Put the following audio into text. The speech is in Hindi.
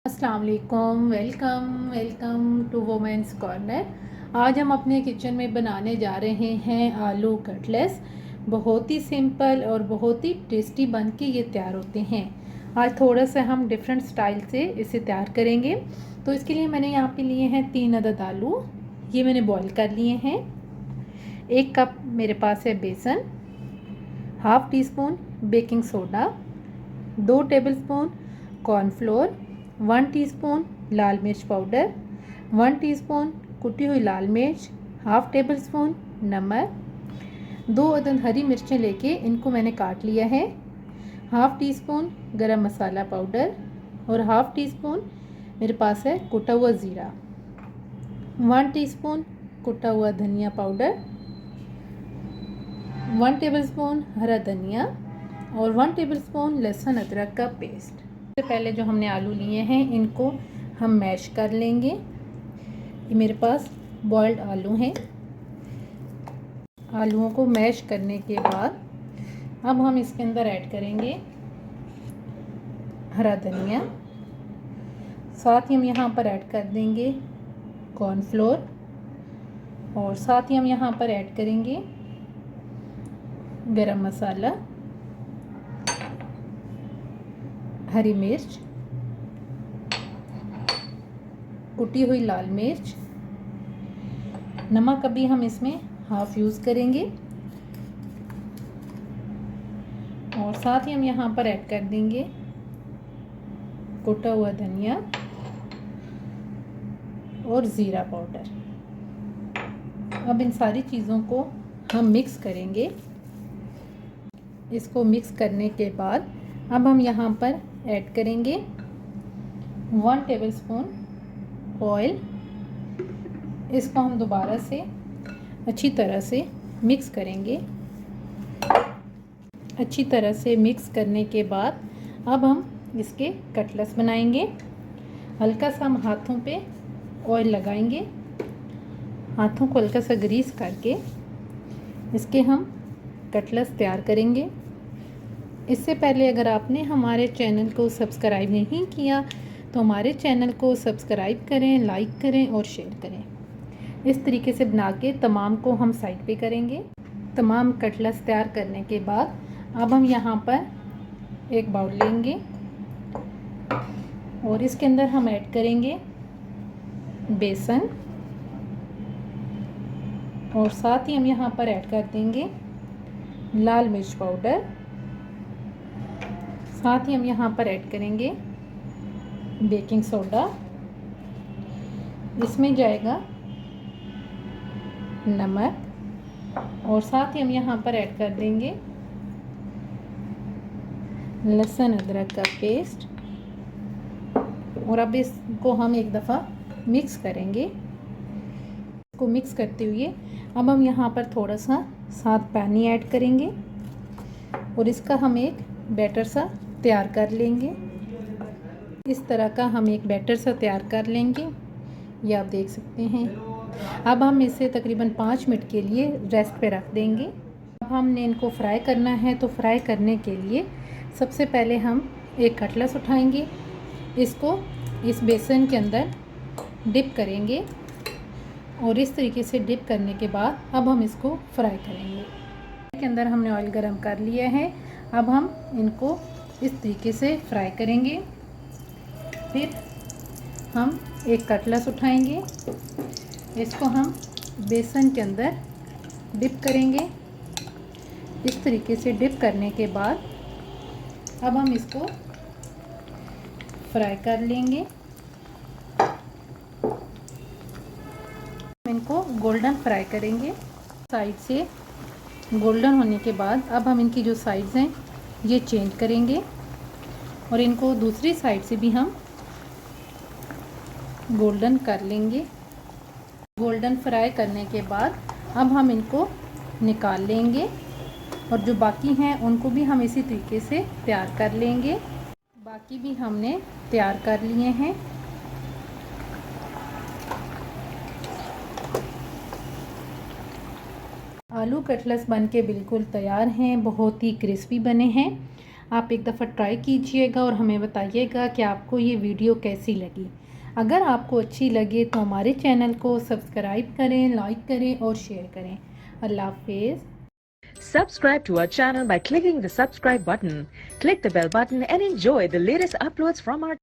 अस्सलाम वालेकुम। Welcome to women's corner. आज हम अपने किचन में बनाने जा रहे हैं आलू कटलेट्स। बहुत ही सिंपल और बहुत ही टेस्टी बन के ये तैयार होते हैं। आज थोड़ा सा हम डिफरेंट स्टाइल से इसे तैयार करेंगे। तो इसके लिए मैंने यहाँ पे लिए हैं 3 अदद आलू। ये मैंने बॉईल कर लिए हैं। 1 कप मेरे पास है बेसन, half teaspoon baking soda, 2 tablespoon cornflour, 1 teaspoon लाल मिर्च पाउडर, 1 टीस्पून कुटी हुई लाल मिर्च, हाफ़ टेबल स्पून नमक, 2 अदद हरी मिर्चें लेके इनको मैंने काट लिया है, हाफ़ टी स्पून गरम मसाला पाउडर और हाफ़ टी स्पून मेरे पास है कुटा हुआ ज़ीरा, 1 टीस्पून कुटा हुआ धनिया पाउडर, 1 टेबलस्पून हरा धनिया और 1 टेबलस्पून लहसुन अदरक का पेस्ट। सबसे पहले जो हमने आलू लिए हैं इनको हम मैश कर लेंगे। ये मेरे पास बॉइल्ड आलू हैं। आलूओं को मैश करने के बाद अब हम इसके अंदर ऐड करेंगे हरा धनिया, साथ ही हम यहाँ पर ऐड कर देंगे कॉर्नफ्लोर और साथ ही हम यहाँ पर ऐड करेंगे गरम मसाला, हरी मिर्च, कुटी हुई लाल मिर्च, नमक अभी हम इसमें हाफ़ यूज़ करेंगे और साथ ही हम यहाँ पर ऐड कर देंगे कुटा हुआ धनिया और ज़ीरा पाउडर। अब इन सारी चीज़ों को हम मिक्स करेंगे। इसको मिक्स करने के बाद अब हम यहाँ पर ऐड करेंगे 1 टेबलस्पून ऑयल। इसको हम दोबारा से अच्छी तरह से मिक्स करेंगे। अच्छी तरह से मिक्स करने के बाद अब हम इसके कटलेट्स बनाएंगे। हल्का सा हम हाथों पे ऑयल लगाएंगे, हाथों को हल्का सा ग्रीस करके इसके हम कटलेट्स तैयार करेंगे। इससे पहले अगर आपने हमारे चैनल को सब्सक्राइब नहीं किया तो हमारे चैनल को सब्सक्राइब करें, लाइक करें और शेयर करें। इस तरीके से बना के तमाम को हम साइड पे करेंगे। तमाम कटलेट्स तैयार करने के बाद अब हम यहाँ पर एक बाउल लेंगे और इसके अंदर हम ऐड करेंगे बेसन और साथ ही हम यहाँ पर ऐड कर देंगे लाल मिर्च पाउडर। साथ ही हम यहाँ पर ऐड करेंगे बेकिंग सोडा। इसमें जाएगा नमक और साथ ही हम यहाँ पर ऐड कर देंगे लहसुन अदरक का पेस्ट और अब इसको हम एक दफ़ा मिक्स करेंगे। इसको मिक्स करते हुए अब हम यहाँ पर थोड़ा सा साथ पानी ऐड करेंगे और इसका हम एक बैटर सा तैयार कर लेंगे। इस तरह का हम एक बैटर सा तैयार कर लेंगे, ये आप देख सकते हैं। अब हम इसे तकरीबन 5 मिनट के लिए रेस्ट पे रख देंगे। अब हमने इनको फ्राई करना है, तो फ्राई करने के लिए सबसे पहले हम एक कटलेट्स उठाएंगे, इसको इस बेसन के अंदर डिप करेंगे और इस तरीके से डिप करने के बाद अब हम इसको फ्राई करेंगे। इसके अंदर हमने ऑयल गरम कर लिया है। अब हम इनको इस तरीके से फ्राई करेंगे। फिर हम एक कटलेट्स उठाएंगे, इसको हम बेसन के अंदर डिप करेंगे। इस तरीके से डिप करने के बाद अब हम इसको फ्राई कर लेंगे। इनको गोल्डन फ्राई करेंगे। साइड से गोल्डन होने के बाद अब हम इनकी जो साइड्स हैं ये चेंज करेंगे और इनको दूसरी साइड से भी हम गोल्डन कर लेंगे। गोल्डन फ्राई करने के बाद अब हम इनको निकाल लेंगे और जो बाकी हैं उनको भी हम इसी तरीके से तैयार कर लेंगे। बाकी भी हमने तैयार कर लिए हैं। आलू कटलेट्स बनके बिल्कुल तैयार हैं, बहुत ही क्रिस्पी बने हैं। आप एक दफ़ा ट्राई कीजिएगा और हमें बताइएगा कि आपको ये वीडियो कैसी लगी। अगर आपको अच्छी लगे तो हमारे चैनल को सब्सक्राइब करें, लाइक करें और शेयर करें। अल्लाह हाफिज़। Subscribe to our channel by clicking the subscribe button. Click the bell button and enjoy the latest uploads from our